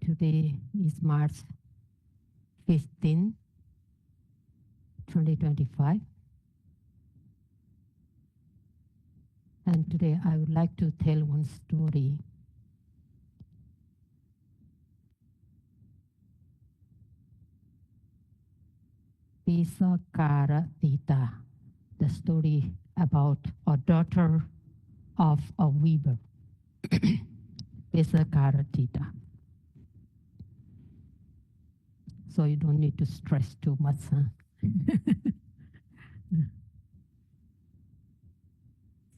Today is March 15, 2025. And today I would like to tell one story. Pisakara Tita, the story about a daughter of a weaver. Pisakara Tita. So you don't need to stress too much, huh?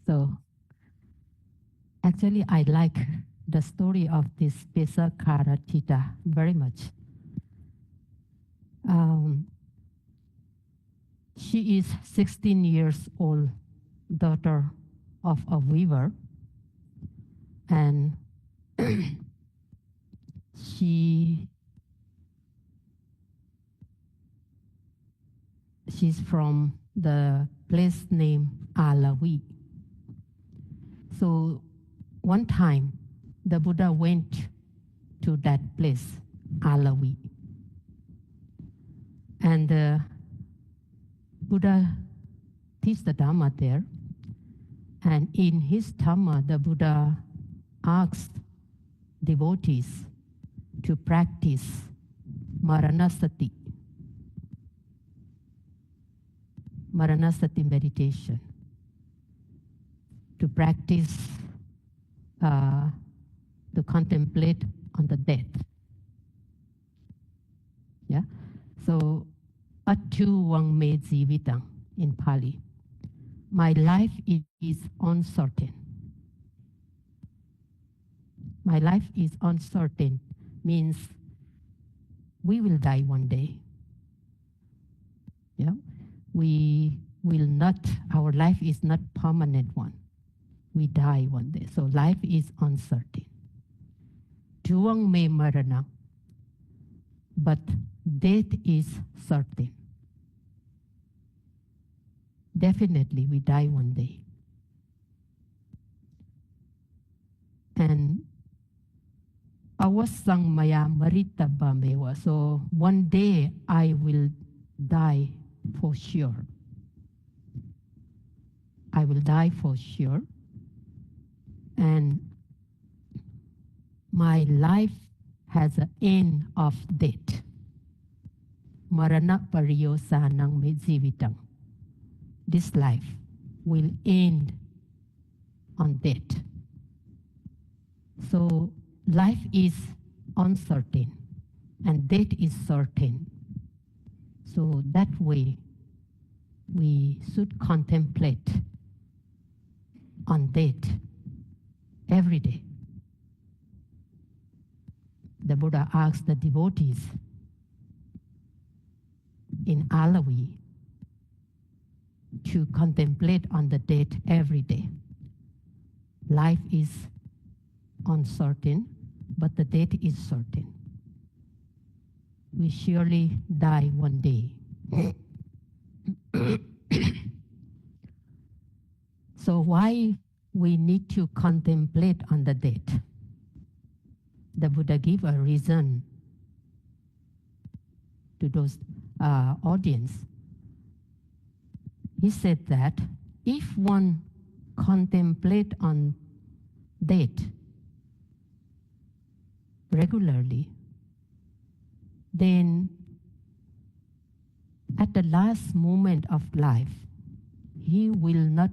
So actually I like the story of this Pisakara Tita very much. She is 16 years old, daughter of a weaver, and she's from the place named Alawi. So one time the Buddha went to that place, Alawi, and the Buddha teach the Dhamma there, and in his Dhamma, the Buddha asked devotees to practice Maranasati meditation, to practice, to contemplate on the death. Yeah, so Attu Wang Me Jivitang in Pali. My life is uncertain. My life is uncertain means we will die one day. Yeah, we will not, our life is not permanent one. We die one day. So life is uncertain. Tuang me marana, but death is certain. Definitely we die one day. And awasang maya marita bamewa. So one day I will die for sure. I will die for sure. And my life has an end of death. Marana pariyosanang me jivitang. This life will end on death. So life is uncertain and death is certain. So that way we should contemplate on death every day. The Buddha asked the devotees in Alawi to contemplate on the death every day. Life is uncertain, but the death is certain. We surely die one day. So why we need to contemplate on the death? The Buddha gave a reason to those audience. He said that if one contemplate on death regularly, then at the last moment of life, he will not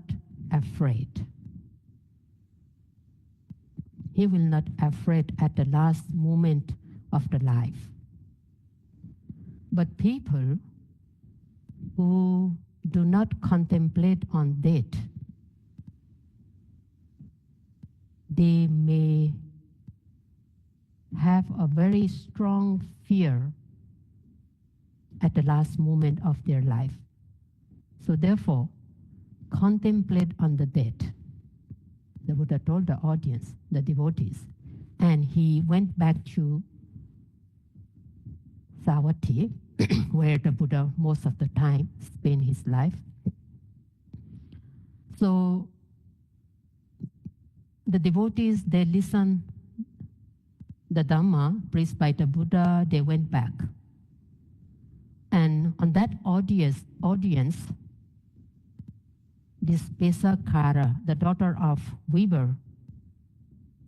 afraid. He will not afraid at the last moment of the life. But people who do not contemplate on death, they may have a very strong fear at the last moment of their life. So therefore, contemplate on the death. The Buddha told the audience, the devotees, and he went back to Savatthi, where the Buddha most of the time spent his life. So the devotees, they listen the Dhamma preached by the Buddha, they went back. And on that audience, this Pesakara, the daughter of Weber,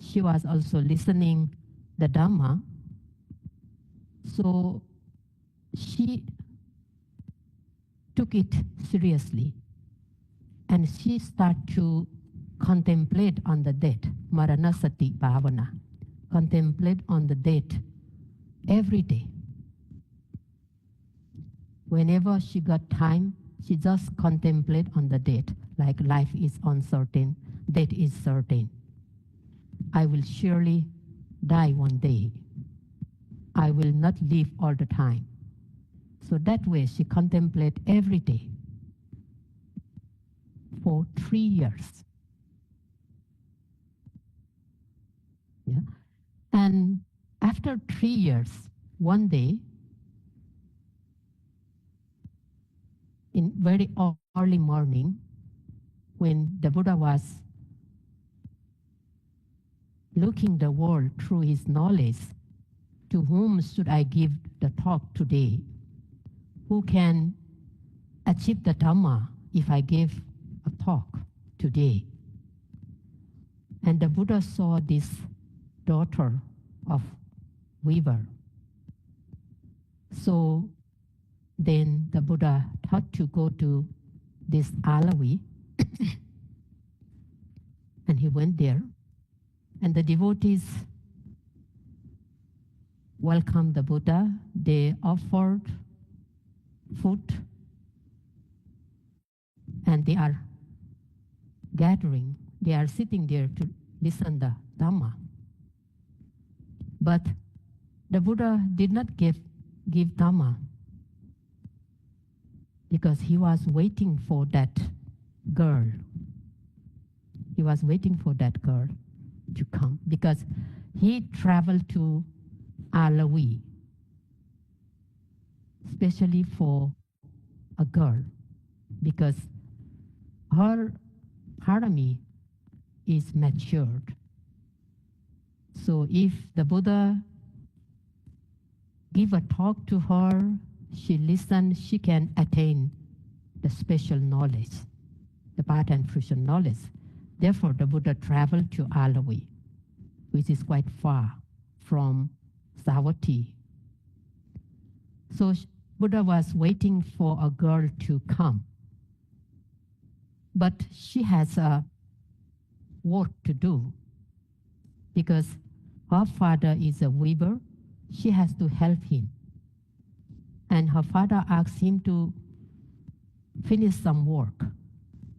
she was also listening the Dhamma. So she took it seriously. And she started to contemplate on the death, Maranasati Bhavana, contemplate on the death every day. Whenever she got time, she just contemplate on the death, like life is uncertain, death is certain. I will surely die one day. I will not live all the time. So that way she contemplate every day for 3 years. Yeah. And after 3 years, one day, in very early morning, when the Buddha was looking the world through his knowledge, to whom should I give the talk today? Who can achieve the Dhamma if I give a talk today? And the Buddha saw this daughter of weaver. So then the Buddha thought to go to this Alawi, and he went there, and the devotees welcomed the Buddha. They offered food, and they are gathering. They are sitting there to listen the Dhamma. But the Buddha did not give Dhamma because he was waiting for that girl. He was waiting for that girl to come because he traveled to Alawi, especially for a girl, because her parami is matured. So if the Buddha give a talk to her, she listens, she can attain the special knowledge, the path and fruition knowledge. Therefore, the Buddha traveled to Alawi, which is quite far from Savatthi. So Buddha was waiting for a girl to come. But she has a work to do because her father is a weaver. She has to help him. And her father asked him to finish some work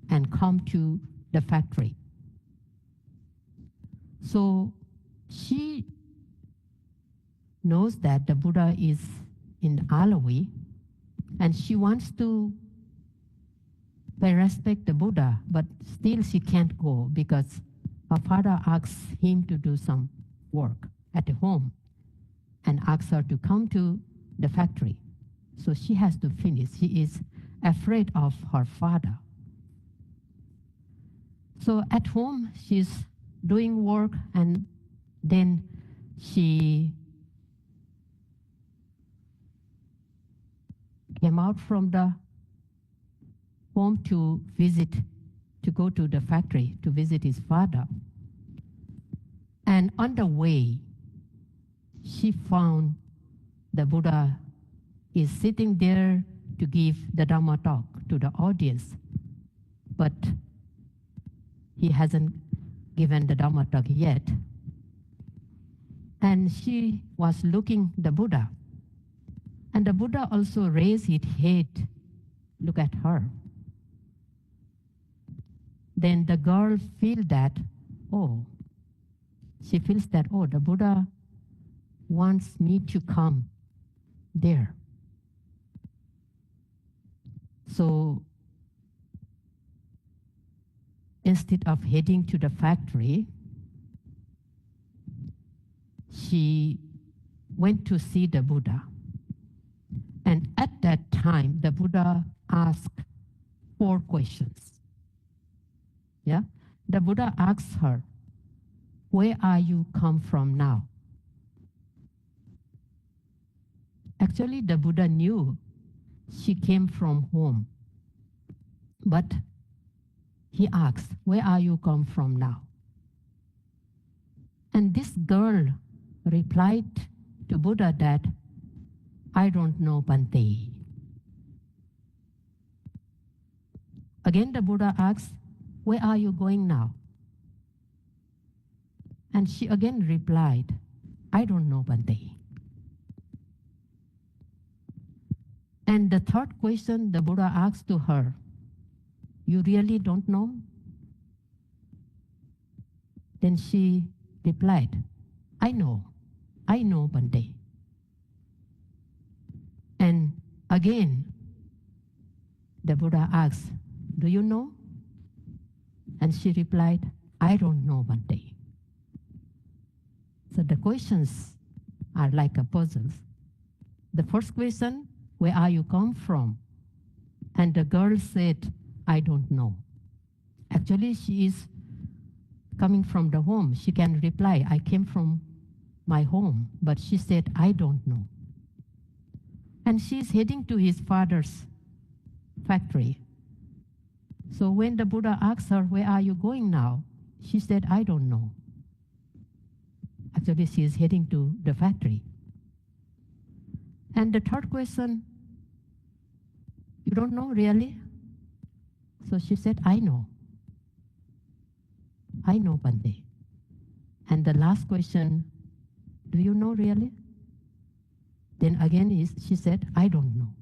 and come to the factory. So she knows that the Buddha is in Alawi, and she wants to pay respect the Buddha, but still she can't go because her father asks him to do some work at home and asks her to come to the factory. So she has to finish. She is afraid of her father. So at home, she's doing work, and then she came out from the home to go to the factory to visit his father. And on the way, she found the Buddha is sitting there to give the Dhamma talk to the audience, but he hasn't given the Dhamma talk yet. And she was looking the Buddha. And the Buddha also raised his head, look at her. Then the girl feels that, she feels that, the Buddha wants me to come there. So instead of heading to the factory, she went to see the Buddha. And at that time, the Buddha asked 4 questions. Yeah? The Buddha asked her, where are you come from now? Actually, the Buddha knew she came from home. But he asked, where are you come from now? And this girl replied to Buddha that, I don't know, Bhante. Again, the Buddha asked, where are you going now? And she again replied, I don't know, Bhante. And the third question the Buddha asked to her, you really don't know? Then she replied, I know, Bhante. And again, the Buddha asked, do you know? And she replied, I don't know, Bhante. So the questions are like a puzzle. The first question, where are you come from? And the girl said, I don't know. Actually, she is coming from the home. She can reply, I came from my home. But she said, I don't know. And she is heading to his father's factory. So when the Buddha asked her, where are you going now? She said, I don't know. Actually, she is heading to the factory. And the third question, you don't know really? So she said, I know, Bhante. And the last question, do you know really? Then again she said, I don't know.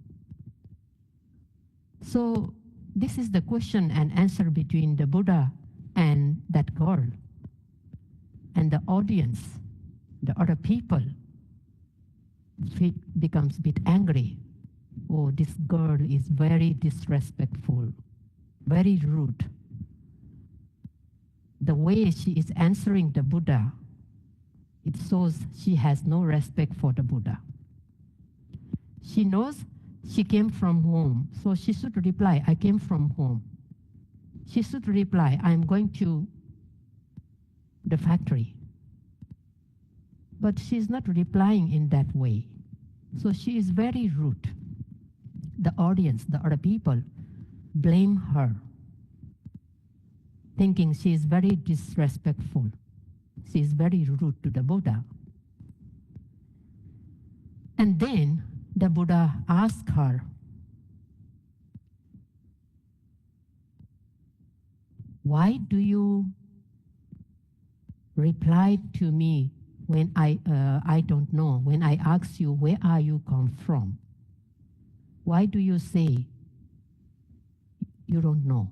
So this is the question and answer between the Buddha and that girl. And the audience, the other people, becomes a bit angry. Oh, this girl is very disrespectful, very rude. The way she is answering the Buddha, it shows she has no respect for the Buddha. She knows she came from home, so she should reply, I came from home. She should reply, I'm going to the factory. But she's not replying in that way. So she is very rude. The audience, the other people, blame her, thinking she is very disrespectful. She is very rude to the Buddha. And then the Buddha asked her, why do you reply to me when I don't know, when I ask you, where are you come from? Why do you say you don't know?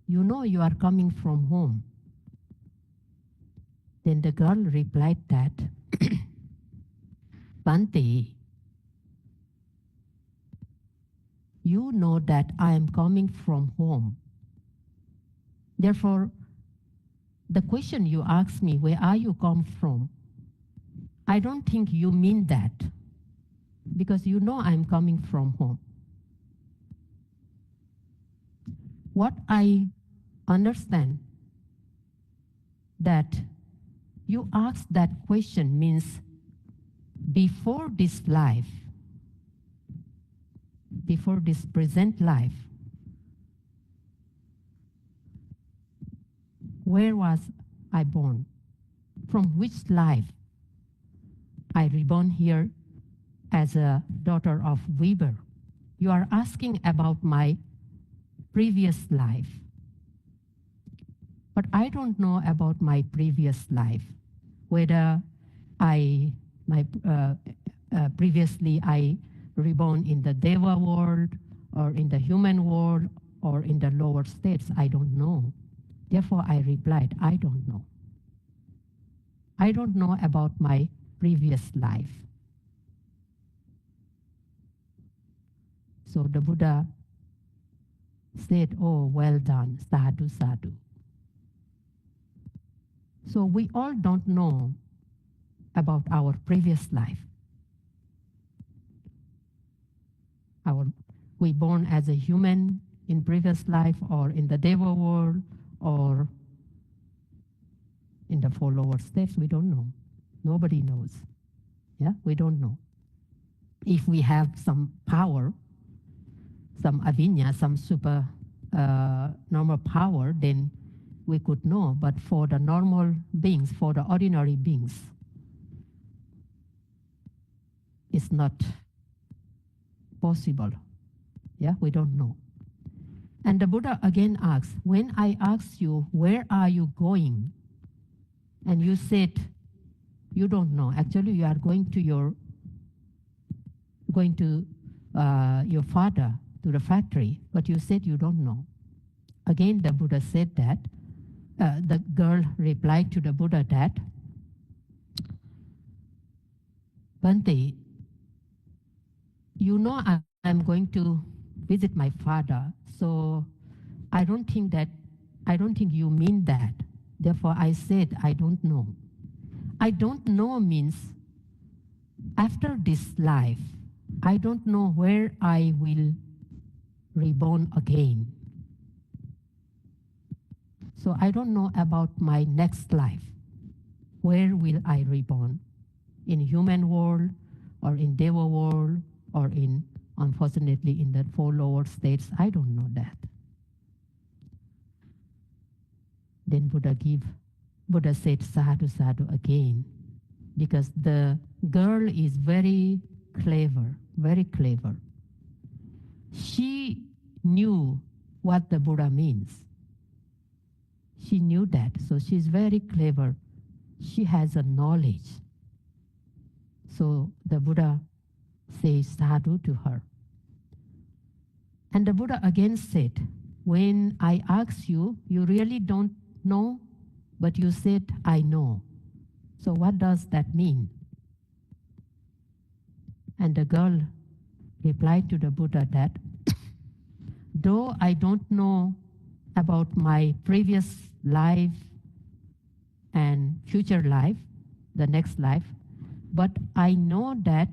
You know you are coming from home. Then the girl replied that, Bhante, you know that I am coming from home. Therefore, the question you ask me, where are you come from? I don't think you mean that, because you know I'm coming from home. What I understand that you ask that question means before this life, before this present life, where was I born? From which life I reborn here as a daughter of Weber? You are asking about my previous life. But I don't know about my previous life, whether previously I reborn in the Deva world or in the human world or in the lower states. I don't know. Therefore, I replied, I don't know. I don't know about my previous life. So the Buddha said, oh, well done, sadhu, sadhu. So we all don't know about our previous life. We born as a human in previous life or in the Deva world or in the four lower states, we don't know. Nobody knows. Yeah, we don't know. If we have some power, some avinya, some super normal power, then we could know. But for the normal beings, for the ordinary beings, it's not possible. Yeah, we don't know. And the Buddha again asks, when I asked you, where are you going? And you said, you don't know. Actually, you are going to your father, to the factory, but you said you don't know. Again, the Buddha said that. The girl replied to the Buddha that, Bhante, you know I'm going to visit my father, so I don't think you mean that. Therefore, I said, I don't know. I don't know means after this life, I don't know where I will reborn again. So I don't know about my next life. Where will I reborn? In human world, or in Deva world, or unfortunately, in the 4 lower states? I don't know that. Then Buddha said sadhu sadhu again, because the girl is very clever, very clever. She knew what the Buddha means. She knew that, so she's very clever. She has a knowledge. So the Buddha says sadhu to her. And the Buddha again said, when I asked you, you really don't know, but you said, I know. So what does that mean? And the girl replied to the Buddha that, though I don't know about my previous life and future life, the next life, but I know that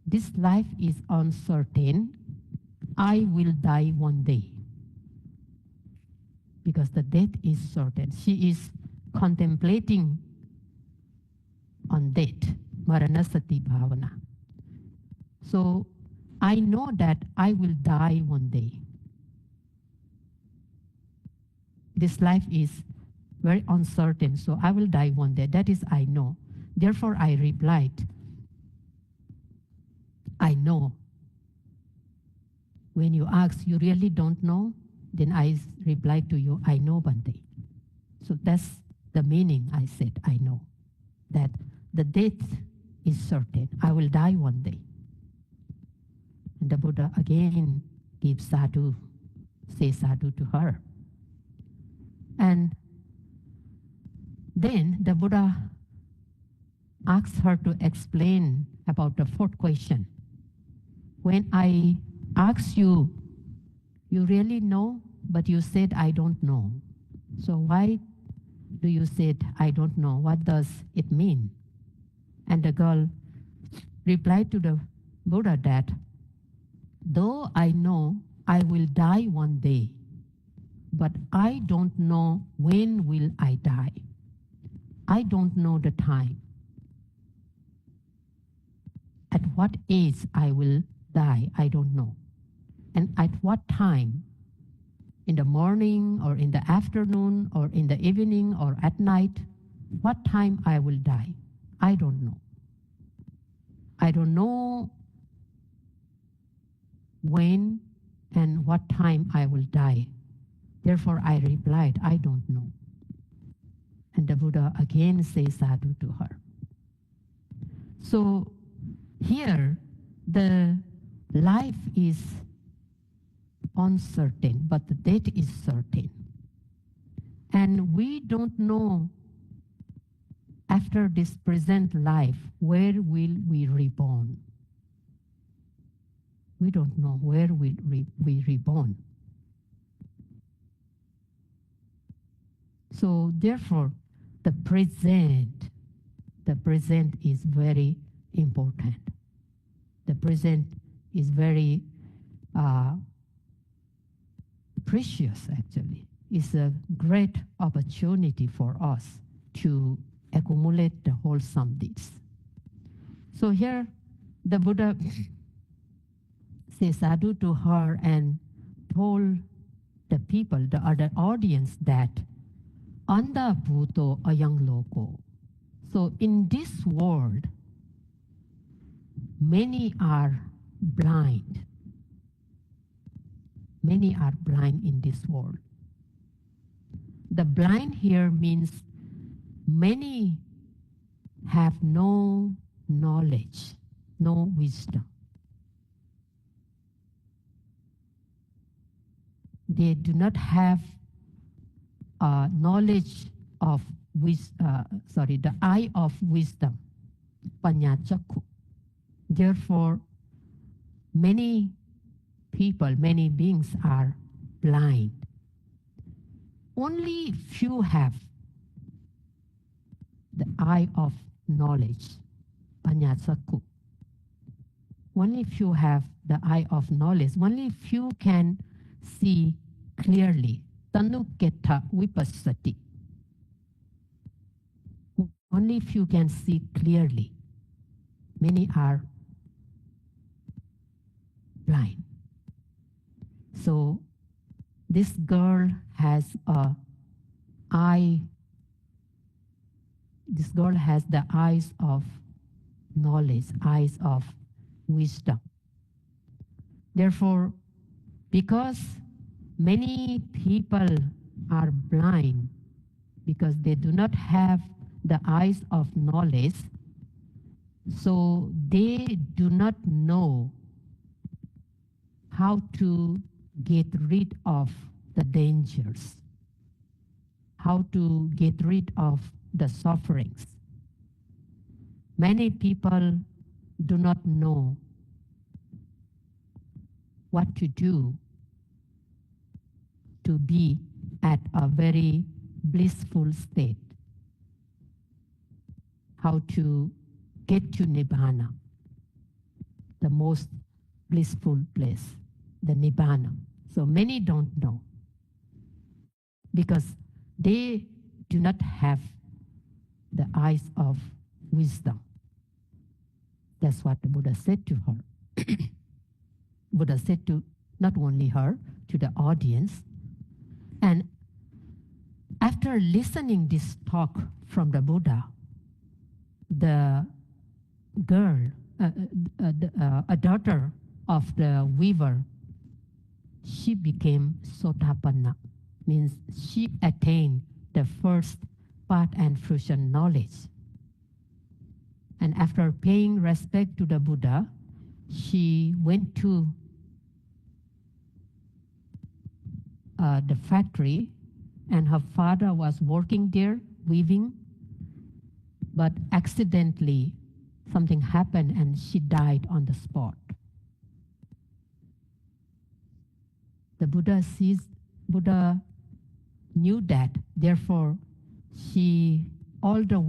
this life is uncertain. I will die one day, because the death is certain. She is contemplating on death, Maranasati bhavana. So I know that I will die one day. This life is very uncertain, so I will die one day. That is, I know. Therefore, I replied, I know. When you ask, you really don't know? Then I replied to you, I know, Bhante. So that's the meaning. I said, I know. That the death is certain. I will die one day. And the Buddha again gives sadhu, says sadhu to her. And then the Buddha asks her to explain about the 4th question. When I asked you, you really know, but you said, I don't know. So why do you say, I don't know? What does it mean? And the girl replied to the Buddha that, though I know I will die one day, but I don't know when will I die. I don't know the time. At what age I will die, I don't know. And at what time, in the morning or in the afternoon or in the evening or at night, what time I will die, I don't know. I don't know when and what time I will die. Therefore, I replied, I don't know. And the Buddha again says sadhu to her. So here, the life is uncertain, but the death is certain. And we don't know after this present life, where will we reborn? We don't know where will we reborn. So therefore, the present is very important. The present is very precious, actually. It's a great opportunity for us to accumulate the wholesome deeds. So here, the Buddha said sadhu to her and told the people, the other audience, that anda bhuto ayang loko. So in this world, many are blind. Many are blind in this world. The blind here means many have no knowledge, no wisdom. They do not have knowledge of the eye of wisdom, panyachakku. Therefore, many people, many beings are blind. Only few have the eye of knowledge, panyachakku. Only few have the eye of knowledge. Only few can see clearly. Tanuketa vipassati. Only few can see clearly. Many are blind. So this girl has a eye. This girl has the eyes of knowledge, eyes of wisdom. Therefore, because many people are blind, because they do not have the eyes of knowledge, so they do not know how to get rid of the dangers, how to get rid of the sufferings. Many people do not know what to do to be at a very blissful state, how to get to Nibbana, the most blissful place, the Nibbana. So many don't know because they do not have the eyes of wisdom. That's what the Buddha said to her. Buddha said to not only her, to the audience. And after listening this talk from the Buddha, the girl, a daughter of the weaver, she became sotapanna, means she attained the first path and fruition knowledge. And after paying respect to the Buddha, she went to the factory, and her father was working there, weaving, but accidentally something happened and she died on the spot. The Buddha knew that, therefore the Buddha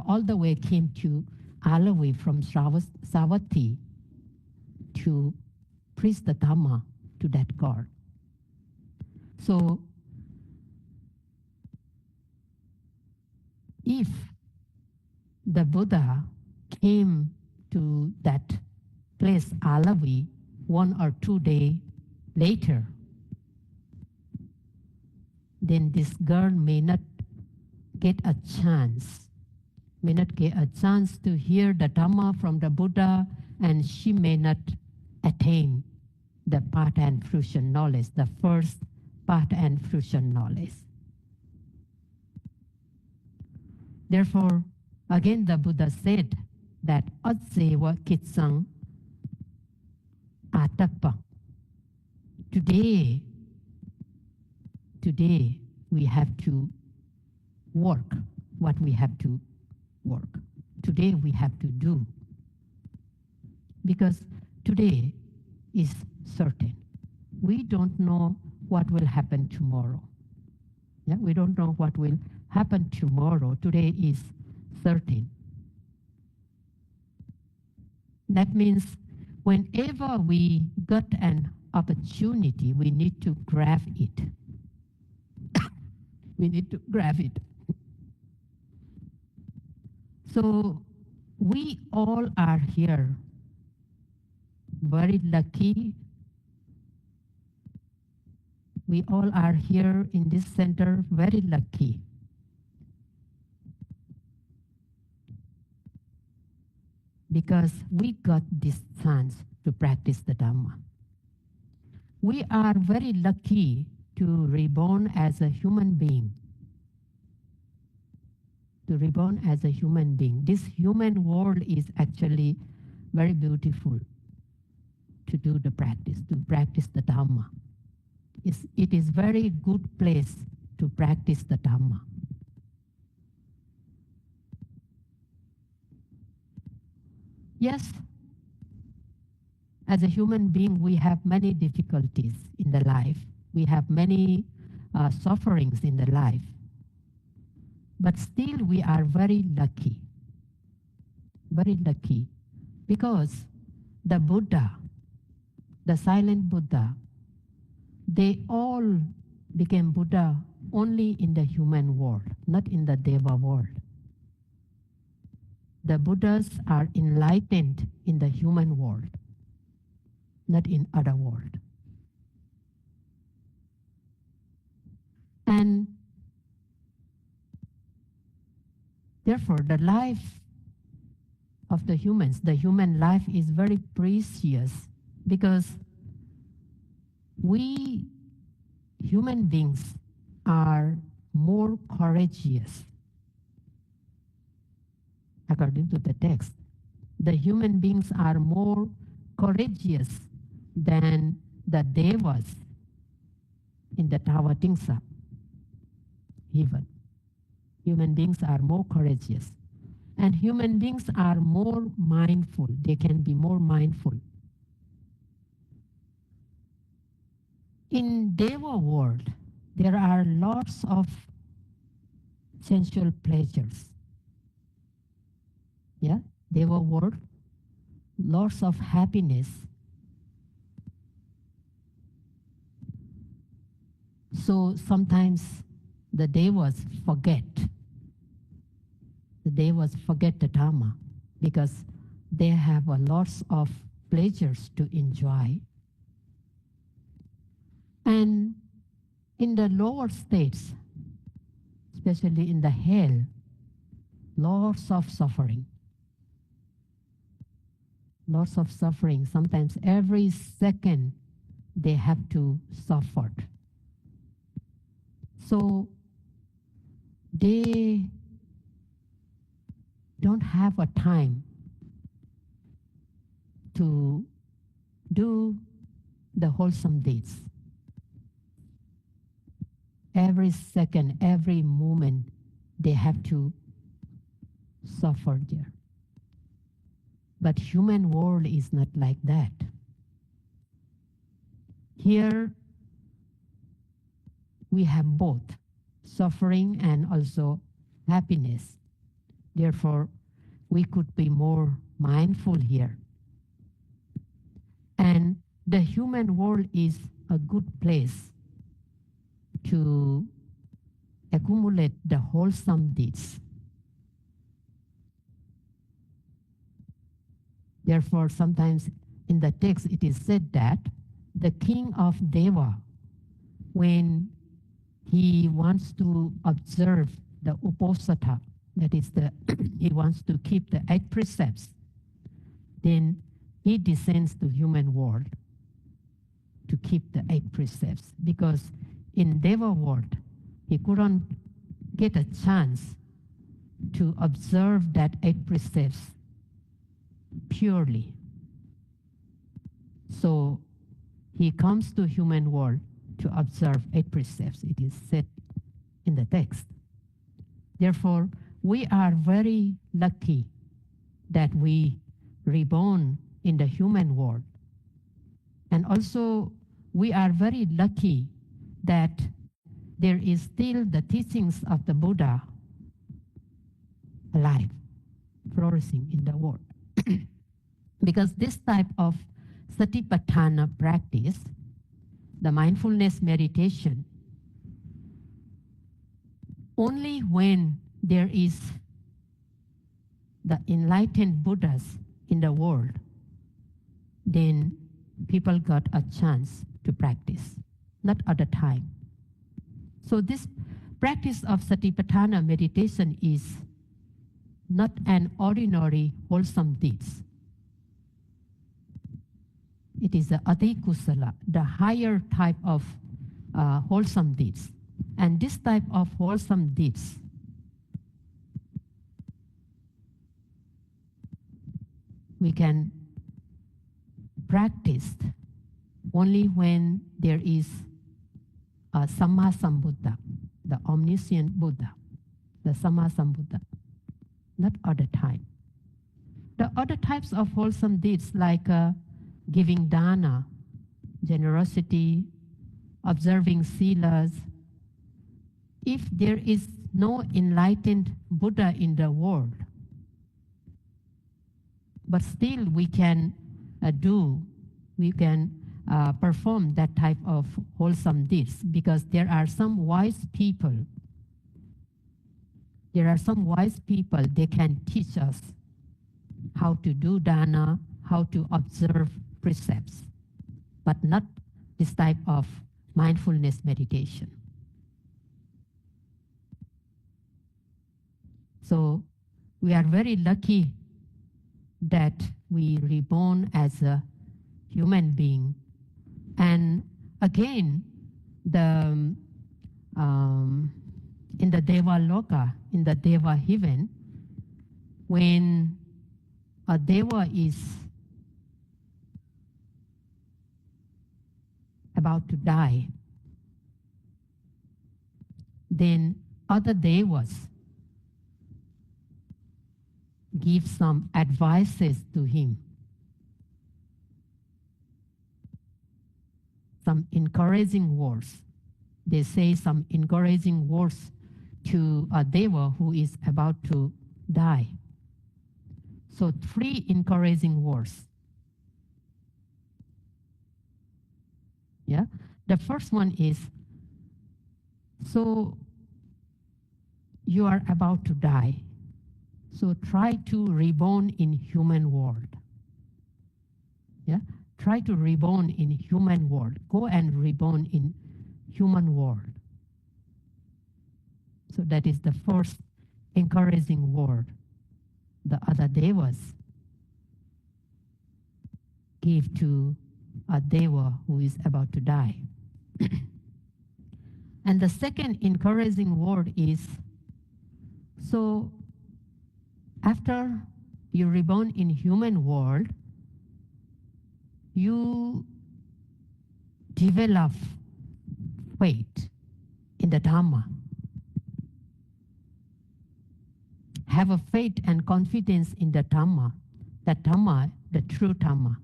all the way came to Alavi from Savatthi to preach the Dhamma to that girl. So if the Buddha came to that place, Alavi, 1 or 2 days later, then this girl may not get a chance to hear the Dhamma from the Buddha, and she may not attain the path and fruition knowledge, the first path and fruition knowledge. Therefore, again the Buddha said that Atsewa Kitsang Atapa. Today we have to work what we have to work. Today we have to do. Because today is certain. We don't know what will happen tomorrow. Yeah, we don't know what will happen tomorrow. Today is certain. That means whenever we got an opportunity, we need to grab it. We need to grab it. So We all are here very lucky. We all are here in this center very lucky. Because we got this chance to practice the Dhamma. We are very lucky to reborn as a human being. To reborn as a human being. This human world is actually very beautiful to do the practice, to practice the Dhamma. It is very good place to practice the Dhamma. Yes, as a human being, we have many difficulties in the life. We have many sufferings in the life. But still we are very lucky, because the Buddha, the silent Buddha, they all became Buddha only in the human world, not in the Deva world. The Buddhas are enlightened in the human world, not in other world. And therefore, the life of the humans, the human life is very precious, because we human beings are more courageous. According to the text, the human beings are more courageous than the devas in the Tawatingsa heaven. Human beings are more courageous. And human beings are more mindful. They can be more mindful. In Deva world, there are lots of sensual pleasures. Yeah, Deva world, lots of happiness. So sometimes the Devas forget. The Devas forget the Dhamma because they have a lots of pleasures to enjoy. And in the lower states, especially in the hell, lots of suffering. Lots of suffering. Sometimes every second they have to suffer. So they don't have a time to do the wholesome deeds. Every second, every moment, they have to suffer there. But human world is not like that. Here, we have both suffering and also happiness. Therefore, we could be more mindful here. And the human world is a good place to accumulate the wholesome deeds. Therefore, sometimes in the text it is said that the king of Deva, when he wants to observe the uposatha, that is, he wants to keep the 8 precepts, then he descends to human world to keep the 8 precepts, because in Deva world, he couldn't get a chance to observe that 8 precepts purely. So he comes to human world to observe 8 precepts. It is said in the text. Therefore, we are very lucky that we reborn in the human world. And also, we are very lucky that there is still the teachings of the Buddha alive, flourishing in the world. Because this type of satipatthana practice, the mindfulness meditation, only when there is the enlightened Buddhas in the world, then people got a chance to practice, not at the time. So this practice of Satipatthana meditation is not an ordinary wholesome deeds. It is the Atikusala, the higher type of wholesome deeds. And this type of wholesome deeds we can practice only when there is a Samma Sambuddha, the omniscient Buddha, the Samma Sambuddha, not other time. The other types of wholesome deeds like giving dana, generosity, observing silas. If there is no enlightened Buddha in the world, but still we can perform that type of wholesome deeds because there are some wise people. There are some wise people, they can teach us how to do dana, how to observe precepts, but not this type of mindfulness meditation. So we are very lucky that we reborn as a human being. And again, in the Deva Loka, in the Deva heaven, when a Deva is about to die, then other Devas give some advices to him, some encouraging words. They say some encouraging words to a Deva who is about to die. So 3 encouraging words. Yeah. The first one is, so you are about to die. So try to reborn in human world. Yeah. Try to reborn in human world. Go and reborn in human world. So that is the first encouraging word the other Devas give to a Deva who is about to die. And the second encouraging word is, so after you reborn in human world, you develop faith in the Dhamma. Have a faith and confidence in the Dhamma, the true Dhamma.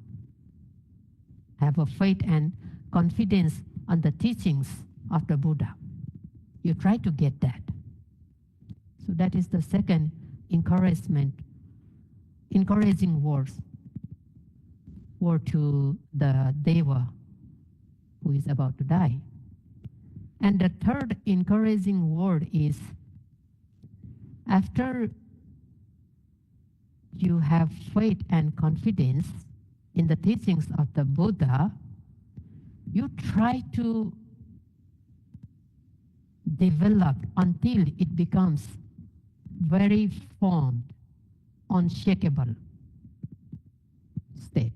Have a faith and confidence on the teachings of the Buddha. You try to get that. So that is the second encouraging word to the Deva who is about to die. And the third encouraging word is, after you have faith and confidence in the teachings of the Buddha, you try to develop until it becomes very formed, unshakable state.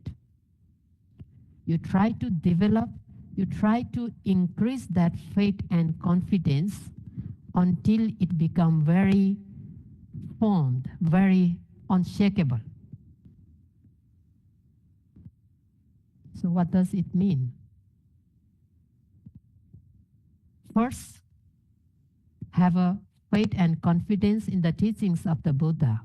You try to develop, you try to increase that faith and confidence until it becomes very formed, very unshakable. So what does it mean? First, have a faith and confidence in the teachings of the Buddha.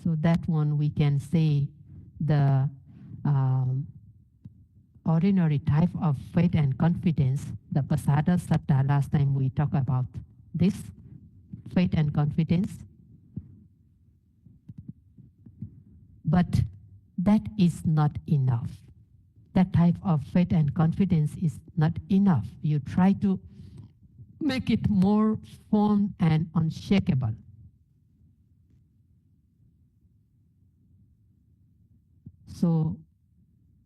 So that one we can say the ordinary type of faith and confidence, the pasada satta. Last time we talked about this faith and confidence. But that is not enough. That type of faith and confidence is not enough. You try to make it more firm and unshakable. So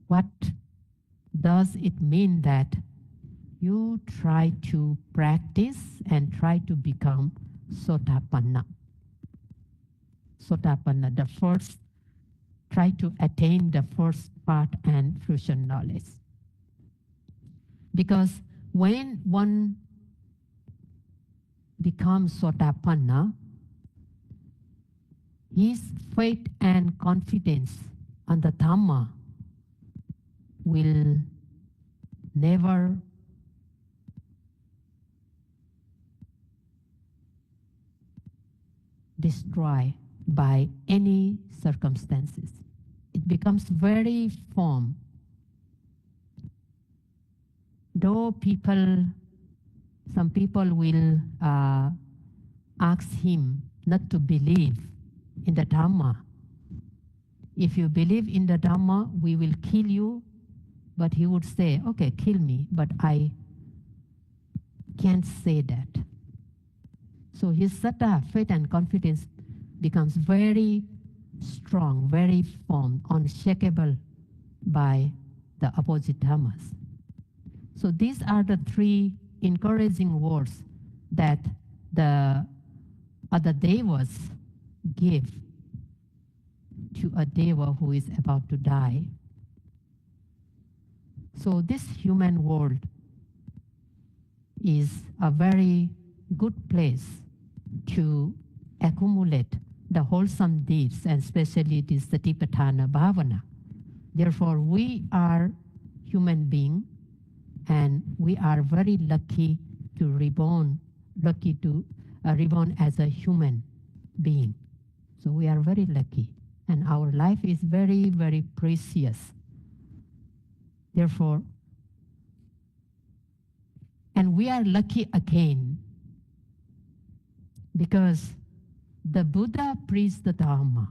what does it mean that you try to practice and try to become Sotapanna? Sotapanna, the first, try to attain the first part and fruition knowledge. Because when one becomes Sotapanna, his faith and confidence on the Dhamma will never destroy by any circumstances. It becomes very firm. Though some people will ask him not to believe in the Dhamma. If you believe in the Dhamma, we will kill you. But he would say, okay, kill me, but I can't say that. So his sattva, faith and confidence becomes very strong, very firm, unshakable by the opposite dhammas. So these are the three encouraging words that the other devas give to a deva who is about to die. So this human world is a very good place to accumulate the wholesome deeds, and especially this Satipatthana Bhavana. Therefore, we are human beings, and we are very lucky to reborn as a human being. So we are very lucky, and our life is very, very precious. Therefore, and we are lucky again because the Buddha preached the Dhamma,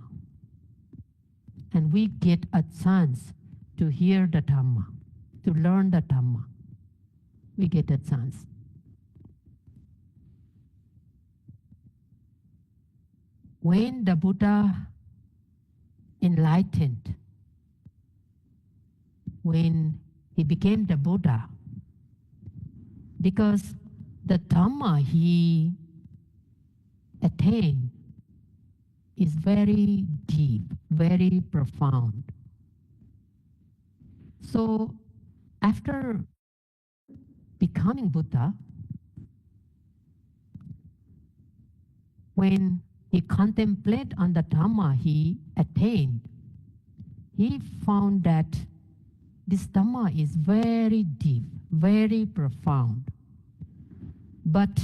and we get a chance to hear the Dhamma, to learn the Dhamma. We get a chance. When the Buddha enlightened, when he became the Buddha, because the Dhamma he attained is very deep, very profound. So after becoming Buddha, when he contemplated on the Dhamma he attained, he found that this Dhamma is very deep, very profound. But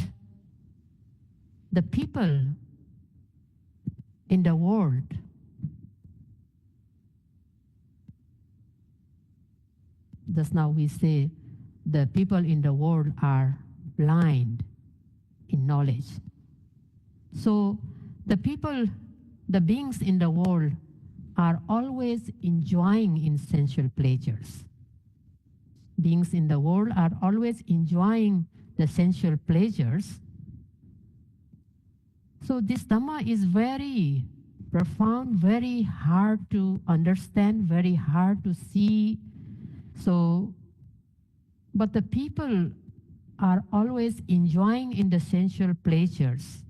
the people in the world just now we say the people in the world are blind in knowledge. So the beings in the world are always enjoying in sensual pleasures. Beings in the world are always enjoying the sensual pleasures. So this Dhamma is very profound, very hard to understand, very hard to see. So, but the people are always enjoying in the sensual pleasures.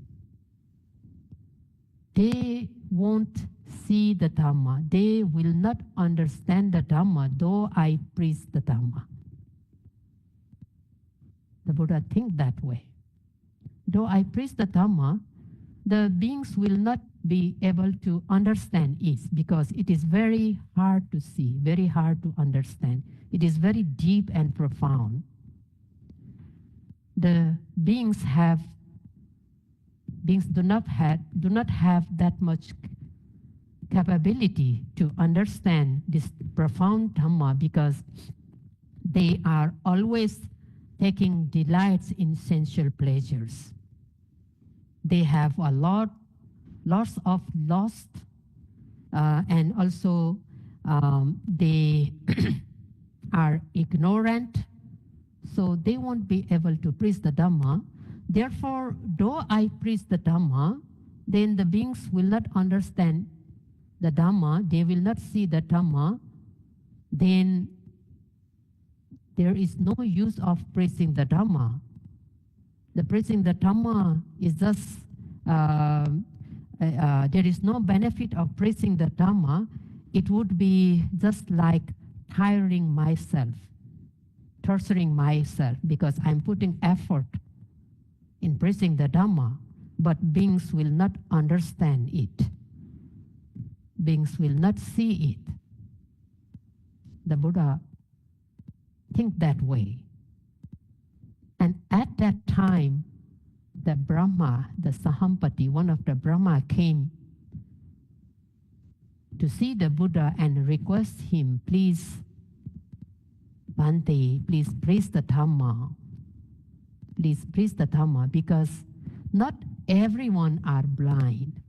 They won't see the Dhamma. They will not understand the Dhamma, though I preach the Dhamma. The Buddha thinks that way. Though I preach the Dhamma, the beings will not be able to understand it because it is very hard to see, very hard to understand. It is very deep and profound. The beings do not have that much capability to understand this profound Dhamma because they are always taking delights in sensual pleasures. They have lots of lust, and also they are ignorant, so they won't be able to preach the Dhamma. Therefore, though I preach the Dhamma, then the beings will not understand the Dhamma, they will not see the Dhamma, then there is no use of preaching the Dhamma. The preaching the Dhamma is just, there is no benefit of preaching the Dhamma. It would be just like tiring myself, torturing myself, because I'm putting effort in preaching the Dhamma, but beings will not understand it. Beings will not see it. The Buddha think that way. And at that time, the Brahma, the Sahampati, one of the Brahma came to see the Buddha and request him, please, Bhante, please preach the Dhamma. Please preach the Dhamma, because not everyone are blind.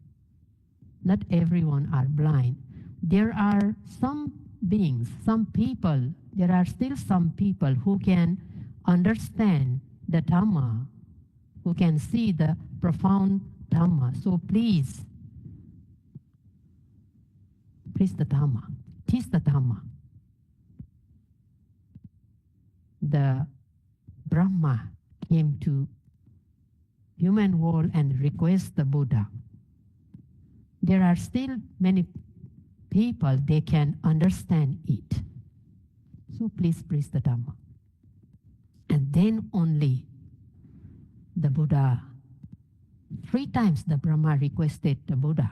Not everyone are blind. There are some beings, some people, there are still some people who can understand the Dhamma, who can see the profound Dhamma. So please, preach the Dhamma, teach the Dhamma. The Brahma came to human world and request the Buddha. There are still many people, they can understand it. So please preach the Dhamma. And then only the Buddha, 3 times the Brahma requested the Buddha.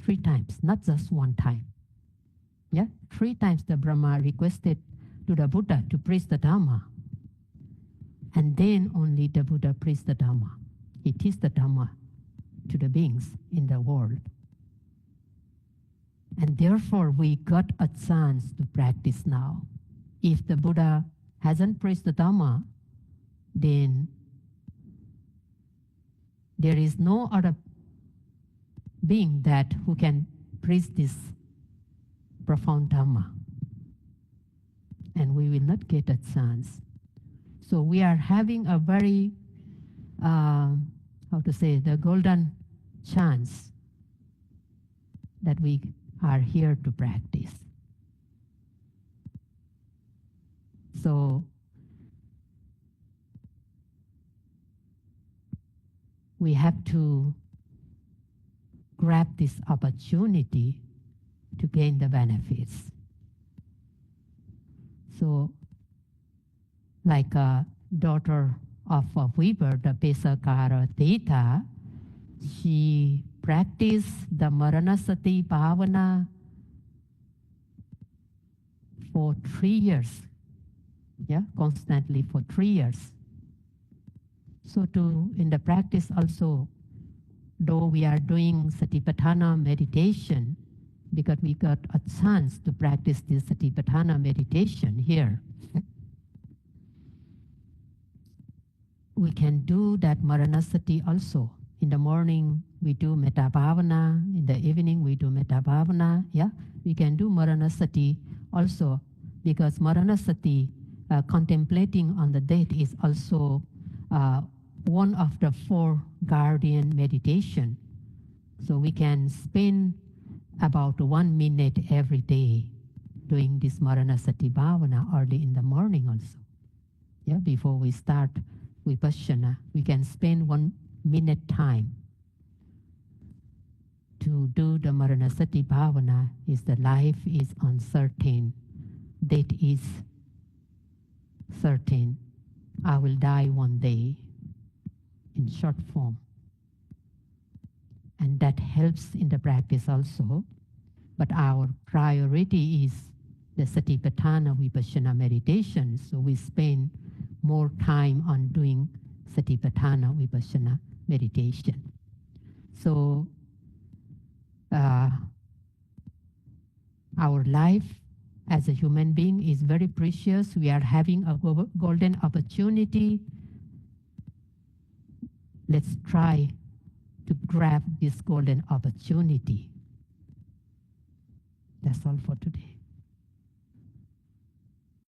3 times, not just 1 time. Yeah, 3 times the Brahma requested to the Buddha to preach the Dhamma. And then only the Buddha preached the Dhamma. He teaches the Dhamma to the beings in the world. And therefore we got a chance to practice now. If the Buddha hasn't preached the Dhamma, then there is no other being that who can preach this profound Dhamma. And we will not get a chance. So we are having a very, the golden chance that we are here to practice. So we have to grab this opportunity to gain the benefits. So, like a daughter of a weaver, the Pesakara Theta, she practiced the Maranasati Bhavana for 3 years. Yeah, constantly for 3 years. So in the practice also, though we are doing Satipatthana meditation, because we got a chance to practice this Satipatthana meditation here, we can do that Maranasati also. In the morning, we do Metta Bhavana. In the evening, we do Metta Bhavana. Yeah, we can do Maranasati also, because Maranasati, contemplating on the death, is also one of the 4 guardian meditation. So we can spend about 1 minute every day doing this Maranasati Bhavana early in the morning also. Yeah, before we start Vipassana, we can spend 1 minute time to do the Maranasati Bhavana. Is the life is uncertain, death is certain. I will die one day, in short form. And that helps in the practice also. But our priority is the Satipatthana Vipassana meditation. So we spend more time on doing Satipatthana Vipassana meditation. So our life as a human being is very precious. We are having a golden opportunity. Let's try to grab this golden opportunity. That's all for today.